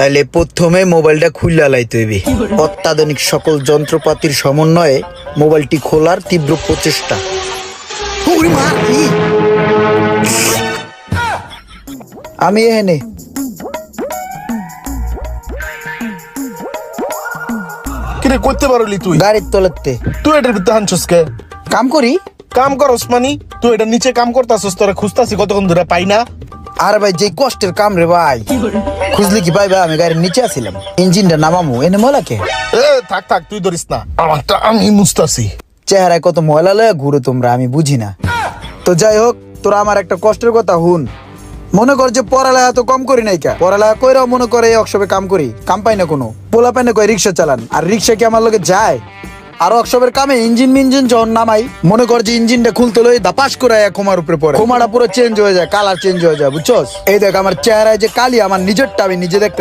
তাইলে প্রথমে মোবাইলটা খুললা লাইতে হইবে। অত্যাধুনিক সকল যন্ত্রপাতির সমন্বয়ে মোবাইলটি খোলার তীব্র প্রচেষ্টা। ওরে মা, কি? আমি এখানে কিরে করতে পারলি তুই? গাড়ির তলাতে তুই এটার ভিতরে হানছস কে? কাম করি। কাম করস মানি? তুই এটার নিচে কাম করতাছস, তোরা খুঁজতাছি কতক্ষণ ধরে পাই না। আর ভাই যে কষ্টের কাম রে ভাই, খুঁজলে কি পাইবা? আমি গাড়ির নিচে আছিলাম, ইঞ্জিনটা নামামু, এনে ময়লাকে। এ থাক থাক, তুই ধরিস না, আমারটা আমি মুছতাছি। চেহারায় কত ময়লা লয়ে ঘুরো তোমরা, আমি বুঝি না। তো যাই হোক, তোরা আমার একটা কষ্টের কথা হুন। মনে কর যে পড়ালেখা তো কম করি নাই কা, পড়ালেখা কইরাও মনে করে ওয়ার্কশপে কাম করি, কাম পাই না কোনো। পোলা পাই না কয় রিক্সা চালান, আর রিক্সা কি আমার লগে যায়? আর ওয়ার্কশপের কামে ইঞ্জিন যখন নামাই, মনে কর যে ইঞ্জিনটা খুলতে লই দাপাস করে কোমার উপরে পড়ে, কোমাটা পুরো চেঞ্জ হয়ে যায়, কালার চেঞ্জ হয়ে যায়, বুঝছস? এই দেখ আমার চেহারায় যে কালি, আমার নিজেরটা আমি নিজে দেখতে